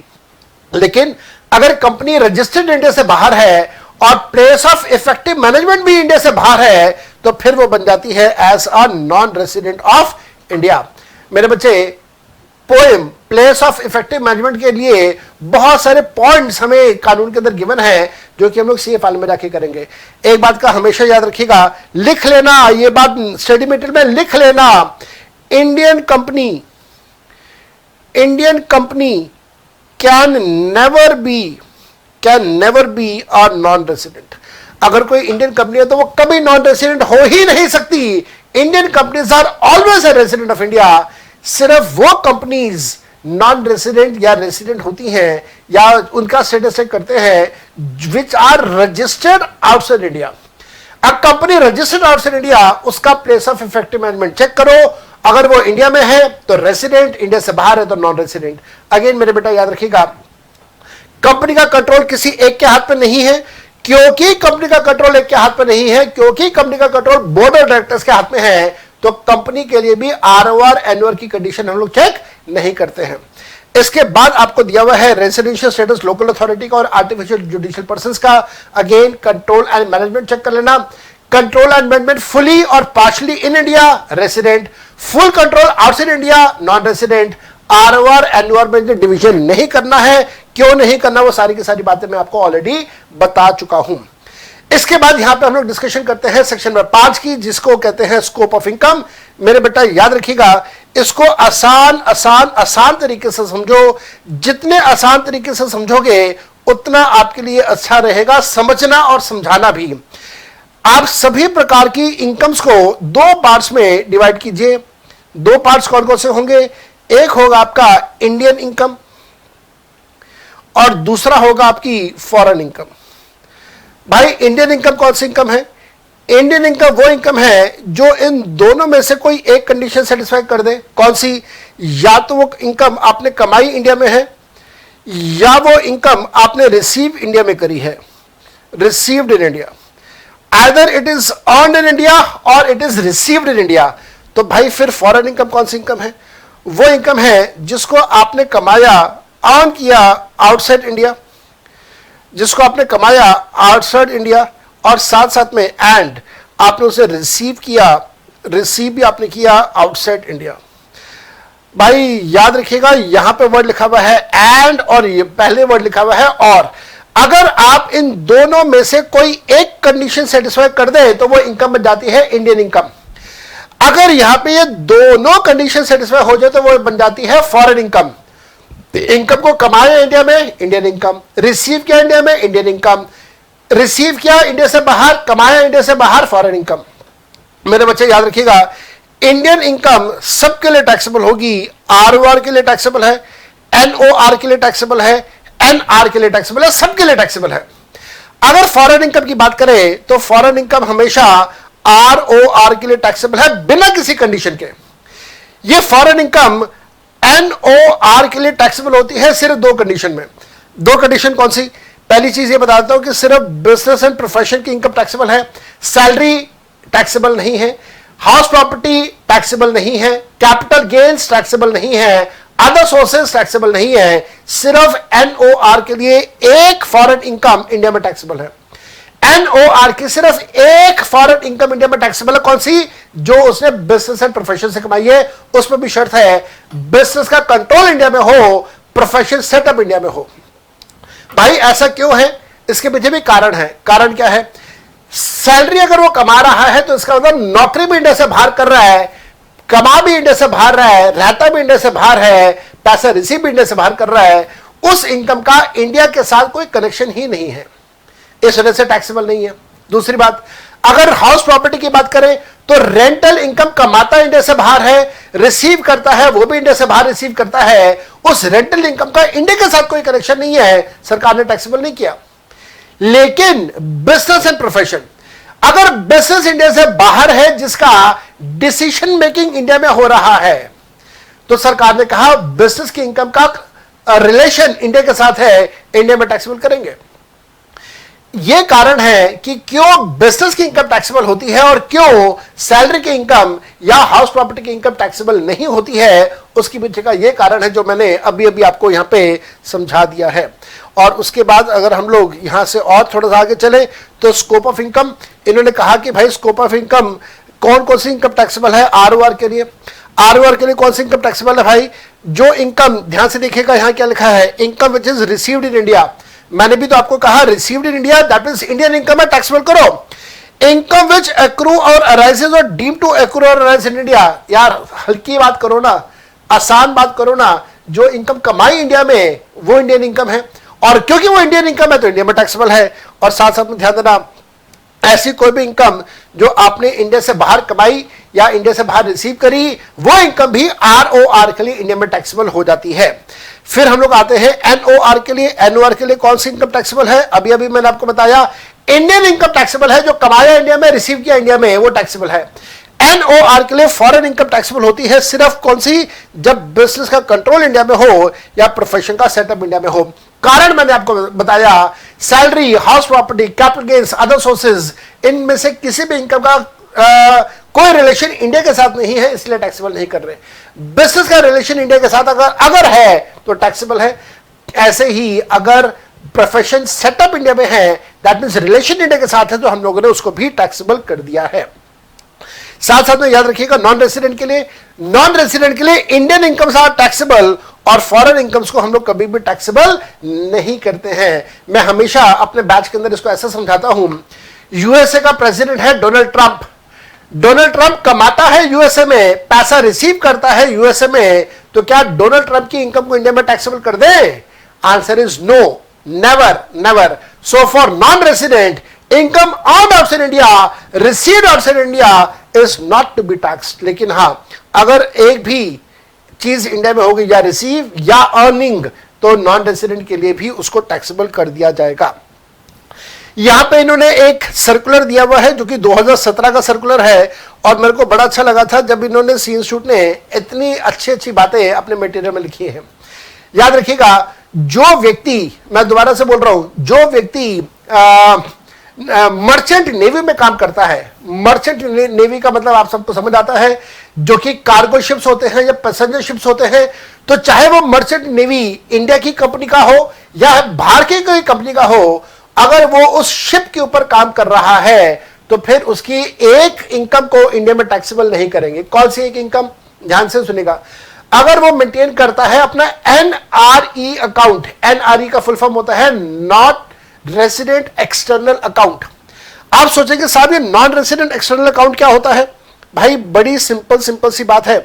लेकिन अगर कंपनी रजिस्टर्ड इंडिया से बाहर है और प्लेस ऑफ इफेक्टिव मैनेजमेंट भी इंडिया से बाहर है तो फिर वो बन जाती है as a non resident of India. मेरे बच्चे, POEM place of effective management के लिए बहुत सारे पॉइंट्स हमें कानून के अंदर गिवन है जो कि हम लोग सीए फाइल में जाके करेंगे। एक बात का हमेशा याद रखिएगा, लिख लेना, ये बात स्टडी मटेरियल में लिख लेना, Indian company can never be a non resident. अगर कोई इंडियन कंपनी है तो वो कभी नॉन रेसिडेंट हो ही नहीं सकती। Indian companies are always a resident of India. सिर्फ वो कंपनीज नॉन रेसिडेंट या रेसिडेंट होती हैं या उनका स्टेटस चेक करते हैं which are registered outside India. अब कंपनी रजिस्टर्ड आउटसाइड इंडिया, उसका place of effective management check करो। अगर वो इंडिया में है तो रेसिडेंट, इंडिया से बाहर है तो नॉन रेसिडेंट। अगेन मेरे बेटा याद रखिएगा, कंपनी का कंट्रोल किसी एक के हाथ में नहीं है। क्योंकि कंपनी का कंट्रोल एक के हाथ में नहीं है, क्योंकि कंपनी का कंट्रोल बोर्ड ऑफ डायरेक्टर्स के हाथ में है, तो कंपनी के लिए भी आरओआर एनओआर की कंडीशन हम लोग चेक नहीं करते हैं। इसके बाद आपको दिया हुआ है रेसिडेंशियल स्टेटस लोकल अथॉरिटी का और आर्टिफिशियल जुडिशियल पर्संस का। Again control and management check कर लेना। कंट्रोल एंड मैनेजमेंट फुली और partially in India, resident. Full control outside India, non resident. ROR NOR में जो डिवीजन नहीं करना है, क्यों नहीं करना, वो सारी की सारी बातें मैं आपको ऑलरेडी बता चुका हूं। इसके बाद यहां पे हम लोग डिस्कशन करते हैं सेक्शन नंबर 5 की, जिसको कहते हैं स्कोप ऑफ इनकम। मेरे बेटा याद रखिएगा, इसको आसान तरीके से समझो। जितने आसान तरीके से समझोगे उतना आपके लिए अच्छा रहेगा समझना और समझाना भी। आप सभी प्रकार की इनकम्स को 2 पार्ट्स में डिवाइड कीजिए। 2 पार्ट्स कौन कौन से होंगे? एक होगा आपका इंडियन इनकम और दूसरा होगा आपकी फॉरेन इनकम। भाई इंडियन इनकम कौन सी इनकम है? इंडियन इनकम वो इनकम है जो इन दोनों में से कोई एक कंडीशन सेटिस्फाई कर दे। कौन सी? या तो वो इनकम आपने कमाई इंडिया में है, या वो इनकम आपने रिसीव इंडिया में करी है, received in India. Either it is earned in India और it is received in India. तो भाई फिर फॉरेन इनकम कौन सी इनकम है? वो इनकम है जिसको आपने कमाया, अर्न किया आउटसाइड इंडिया, जिसको आपने कमाया आउटसाइड इंडिया और साथ साथ में एंड आपने उसे रिसीव किया, रिसीव भी आपने किया आउटसाइड इंडिया। भाई याद रखिएगा, यहां पे वर्ड लिखा हुआ है एंड और ये पहले वर्ड लिखा हुआ है और। अगर आप इन दोनों में से कोई एक कंडीशन सेटिस्फाई कर दे तो वो इनकम बन जाती है इंडियन इनकम। अगर यहां पे ये दोनों कंडीशन सेटिस्फाई हो जाए तो वो बन जाती है फॉरेन इनकम। इनकम को कमाया इंडिया में, इंडियन इनकम। रिसीव किया इंडिया में, इंडियन इनकम। रिसीव किया इंडिया से बाहर, कमाया इंडिया से बाहर, फॉरेन इनकम। मेरे बच्चे याद रखिएगा, इंडियन इनकम सबके लिए टैक्सेबल होगी। आरओआर के लिए टैक्सेबल है, एनओआर के लिए टैक्सेबल है, एनआर के लिए टैक्सेबल है, सबके लिए टैक्सेबल है। अगर फॉरेन इनकम की बात करें तो फॉरेन इनकम हमेशा आरओआर के लिए टैक्सेबल है बिना किसी कंडीशन के। ये फॉरेन इनकम एनओआर के लिए टैक्सेबल होती है सिर्फ 2 कंडीशन में। 2 कंडीशन कौन सी? पहली चीज ये बताता हूं कि सिर्फ बिजनेस एंड प्रोफेशन की इनकम टैक्सेबल है, सैलरी टैक्सेबल नहीं है, हाउस प्रॉपर्टी टैक्सेबल नहीं है, कैपिटल गेन्स टैक्सेबल नहीं है, अदर सोर्सेज टैक्सेबल नहीं है। सिर्फ एनओआर के लिए एक फॉरेन इनकम इंडिया में टैक्सेबल है। एनओआर की सिर्फ एक फॉरेन इनकम इंडिया में टैक्सेबल है, कौन सी? जो उसने बिजनेस एंड प्रोफेशन से कमाई है। उसमें भी शर्त है बिजनेस का कंट्रोल इंडिया में हो, प्रोफेशन सेटअप इंडिया में हो। भाई ऐसा क्यों है? इसके पीछे भी कारण है। कारण क्या है? सैलरी अगर वो कमा रहा है तो इसका मतलब नौकरी भी इंडिया से बाहर कर रहा है, कमा भी इंडिया से बाहर रहा है, रहता भी इंडिया से बाहर है, पैसा रिसीव भी इंडिया से बाहर कर रहा है। उस इनकम का इंडिया के साथ कोई कनेक्शन ही नहीं है, इस वजह से टैक्सेबल नहीं है। दूसरी बात, अगर हाउस प्रॉपर्टी की बात करें तो रेंटल इनकम कमाता इंडिया से बाहर है, रिसीव करता है वो भी इंडिया से बाहर रिसीव करता है, उस रेंटल इनकम का इंडिया के साथ कोई कनेक्शन नहीं है, सरकार ने टैक्सेबल नहीं किया। लेकिन बिजनेस एंड प्रोफेशन, अगर बिजनेस इंडिया से बाहर है जिसका डिसीजन मेकिंग इंडिया में हो रहा है, तो सरकार ने कहा बिजनेस की इनकम का रिलेशन इंडिया के साथ है, इंडिया में टैक्सेबल करेंगे। यह कारण है कि क्यों बिजनेस की इनकम टैक्सेबल होती है और क्यों सैलरी की इनकम या हाउस प्रॉपर्टी की इनकम टैक्सेबल नहीं होती है। उसके पीछे का यह कारण है जो मैंने अभी अभी आपको यहां पे समझा दिया है। और उसके बाद अगर हम लोग यहां से और थोड़ा सा आगे चले तो स्कोप ऑफ इनकम, इन्होंने कहा कि भाई स्कोप ऑफ इनकम कौन कौन सी इनकम टैक्सेबल है आरओआर के लिए। आरओआर के लिए कौन सी इनकम टैक्सेबल है भाई? जो इनकम, ध्यान से देखिएगा यहां क्या लिखा है, income which is received in India. मैंने भी तो आपको कहा received in India that means Indian income है, टैक्सेबल करो। इनकम विच एक्रू और अराइजेस और डीम टू एक्रू और अराइज इन इंडिया, यार हल्की बात करो ना, आसान बात करो ना। जो इनकम कमाई इंडिया में वो इंडियन इनकम है, और क्योंकि वो इंडियन इनकम है तो इंडिया में टैक्सेबल है। और साथ साथ में ध्यान देना, ऐसी कोई भी इनकम जो आपने इंडिया से बाहर कमाई या इंडिया से बाहर रिसीव करी, वो इनकम भी आरओआर के लिए इंडिया में टैक्सेबल हो जाती है। फिर हम लोग आते हैं एनओआर के लिए। एनओआर के लिए कौन सी इनकम टैक्सेबल है? अभी अभी मैंने आपको बताया इंडियन इनकम टैक्सेबल है, जो कमाया इंडिया में, रिसीव किया इंडिया में, वो टैक्सेबल है। एनओआर के लिए फॉरेन इनकम टैक्सेबल होती है सिर्फ कौन सी? जब बिजनेस का कंट्रोल इंडिया में हो या प्रोफेशन का सेटअप इंडिया में हो। कारण मैंने आपको बताया, salary, house property, capital gains, other sources, इनमें से किसी भी इनकम का कोई रिलेशन इंडिया के साथ नहीं है, इसलिए टैक्सेबल नहीं कर रहे। बिजनेस का रिलेशन इंडिया के साथ अगर है तो टैक्सेबल है। ऐसे ही अगर प्रोफेशन सेटअप इंडिया में है, दैट मींस रिलेशन इंडिया के साथ है, तो हम लोगों ने उसको भी टैक्सेबल कर दिया है। साथ साथ में याद रखिएगा नॉन रेसिडेंट के लिए इंडियन इनकम्स आर टैक्सेबल और फॉरेन इनकम्स को हम लोग कभी भी टैक्सेबल नहीं करते हैं। मैं हमेशा अपने बैच के अंदर इसको ऐसा समझाता हूं, यूएसए का प्रेसिडेंट है डोनाल्ड ट्रंप। डोनाल्ड ट्रंप कमाता है यूएसए में, पैसा रिसीव करता है यूएसए में, तो क्या डोनाल्ड ट्रंप की इनकम को इंडिया में टैक्सेबल कर दें? Answer is no, never never. So for non resident, income earned outside India, received outside India is not to be taxed. लेकिन हां, अगर एक भी चीज इंडिया में होगी या रिसीव या अर्निंग, तो नॉन रेसिडेंट के लिए भी उसको टैक्सेबल कर दिया जाएगा। यहां पे इन्होंने एक सर्कुलर दिया हुआ है जो कि 2017 का सर्कुलर है, और मेरे को बड़ा अच्छा लगा था जब इन्होंने सी इंस्टीट्यूट ने इतनी अच्छी अच्छी बातें अपने मटेरियल में लिखी हैं। याद रखिएगा, जो व्यक्ति, मैं दोबारा से बोल रहा हूं, जो व्यक्ति मर्चेंट नेवी में काम करता है, मर्चेंट नेवी का मतलब आप सबको समझ आता है, जो कि कार्गो शिप्स होते हैं या पैसेंजर शिप्स होते हैं, तो चाहे वो मर्चेंट नेवी इंडिया की कंपनी का हो या बाहर की कोई कंपनी का हो, अगर वो उस शिप के ऊपर काम कर रहा है तो फिर उसकी एक इनकम को इंडिया में टैक्सेबल नहीं करेंगे। कौन सी एक इनकम? ध्यान से सुनेगा। अगर वो मेंटेन करता है अपना एनआरई अकाउंट, एनआरई का फुल फॉर्म होता है नॉट रेसिडेंट एक्सटर्नल अकाउंट। आप सोचेंगे साहब ये नॉन रेसिडेंट एक्सटर्नल अकाउंट क्या होता है? भाई बड़ी सिंपल सी बात है।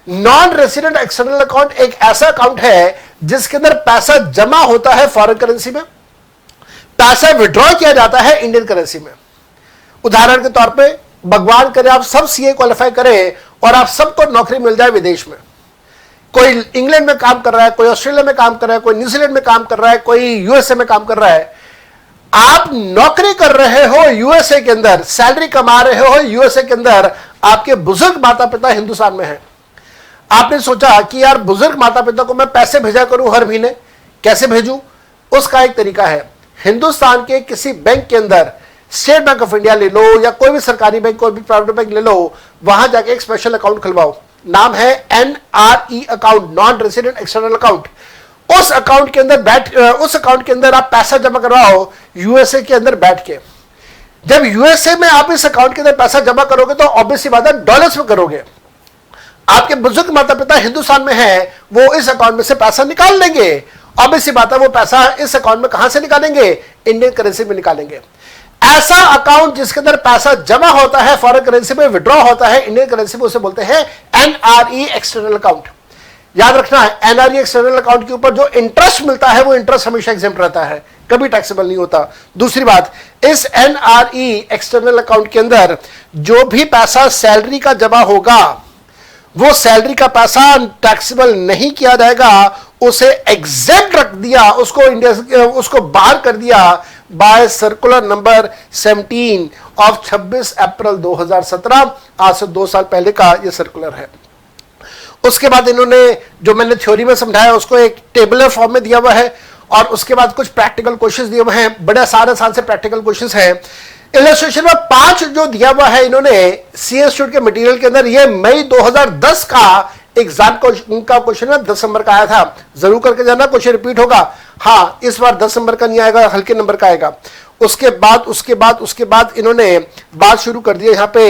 नॉन रेसिडेंट एक्सटर्नल अकाउंट एक ऐसा अकाउंट है जिसके अंदर पैसा जमा होता है फॉरेन करेंसी में, पैसा विड्रॉ किया जाता है इंडियन करेंसी में। उदाहरण के तौर पे भगवान करे आप सब सीए क्वालिफाई करें और आप सबको नौकरी मिल जाए विदेश में, कोई इंग्लैंड में काम कर रहा है, कोई ऑस्ट्रेलिया में काम कर रहा है, कोई न्यूजीलैंड में काम कर रहा है, कोई यूएसए में काम कर रहा है। आप नौकरी कर रहे हो यूएसए के अंदर, सैलरी कमा रहे हो यूएसए के अंदर, आपके बुजुर्ग माता पिता हिंदुस्तान में हैं। आपने सोचा कि यार बुजुर्ग माता पिता को मैं पैसे भेजा करूं हर महीने, कैसे भेजूं? उसका एक तरीका है, हिंदुस्तान के किसी बैंक के अंदर, स्टेट बैंक ऑफ इंडिया ले लो या कोई भी सरकारी बैंक, कोई भी प्राइवेट बैंक ले लो, वहां जाके एक स्पेशल अकाउंट खुलवाओ, नाम है NRE account, non resident external account. उस अकाउंट के अंदर आप पैसा जमा करवाओ यूएसए के अंदर बैठ के। जब यूएसए में आप इस अकाउंट के अंदर पैसा जमा करोगे तो ऑब्वियसली बात है डॉलर्स में करोगे। आपके बुजुर्ग माता पिता हिंदुस्तान में हैं, वो इस अकाउंट में से पैसा निकाल लेंगे। ऑब्वियसली बात है वो पैसा इस अकाउंट में कहां से निकालेंगे? इंडियन करेंसी में निकालेंगे। ऐसा अकाउंट जिसके अंदर पैसा जमा होता है, फॉरेन करेंसी में विड्रॉ होता है इंडियन करेंसी में, उसे बोलते हैं एनआरई एक्सटर्नल अकाउंट। याद रखना है, एनआरई एक्सटर्नल अकाउंट के ऊपर जो इंटरेस्ट मिलता है वो इंटरेस्ट हमेशा एग्जेम्प्ट रहता है, कभी टैक्सेबल नहीं होता। दूसरी बात, इस एनआरई एक्सटर्नल अकाउंट के अंदर जो भी पैसा सैलरी का जमा होगा वो सैलरी का पैसा टैक्सेबल नहीं किया जाएगा, उसे एग्जेम्प्ट रख दिया, उसको बाहर कर दिया बाय सर्कुलर नंबर 17 ऑफ 26 अप्रैल 2017। आज से 2 साल पहले का यह सर्कुलर है। उसके बाद इन्होंने जो मैंने थ्योरी में समझाया उसको एक टेबलर फॉर्म में दिया हुआ है, और उसके बाद कुछ प्रैक्टिकल क्वेश्चंस दिए हुए हैं, बड़े आसान से प्रैक्टिकल क्वेश्चंस हैं। इलस्ट्रेशन में 5 जो दिया हुआ है इन्होंने सीए इंस्टीट्यूट के मटेरियल के अंदर, ये मई 2010 का एग्जाम का क्वेश्चन है, 10 नंबर का आया था। जरूर करके जाना, क्वेश्चन रिपीट होगा। हाँ, इस बार 10 नंबर का नहीं आएगा, हल्के नंबर का आएगा। उसके बाद इन्होंने बात शुरू कर दी यहां पे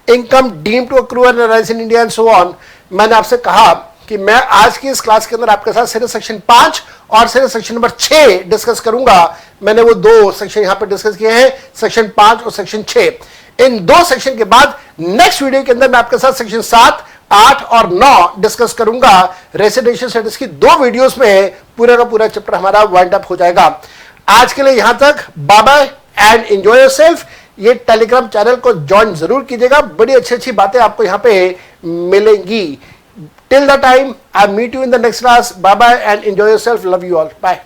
income deem to accrue and rise in India and so on. मैंने आपसे कहा कि मैं आज की इस क्लास के अंदर आपके साथ सिर्फ सेक्शन 5 और सिर्फ सेक्शन नंबर 6 डिस्कस करूंगा। मैंने वो 2 सेक्शन यहां पे डिस्कस किए हैं, सेक्शन 5 और सेक्शन 6। इन 2 सेक्शन के बाद नेक्स्ट वीडियो के अंदर मैं आपके साथ सेक्शन 7, 8 और 9 डिस्कस करूंगा। रेसिडेंशियल स्टेटस की 2 वीडियोस में पूरा का पूरा चैप्टर हमारा वाइंड अप हो जाएगा। आज के लिए यहां तक, bye bye and enjoy yourself. ये टेलीग्राम चैनल को ज्वाइन जरूर कीजिएगा, बड़ी अच्छी बातें आपको यहां पे मिलेंगी। Till the time, I meet you in the next class. Bye bye and enjoy yourself. Love you all. Bye.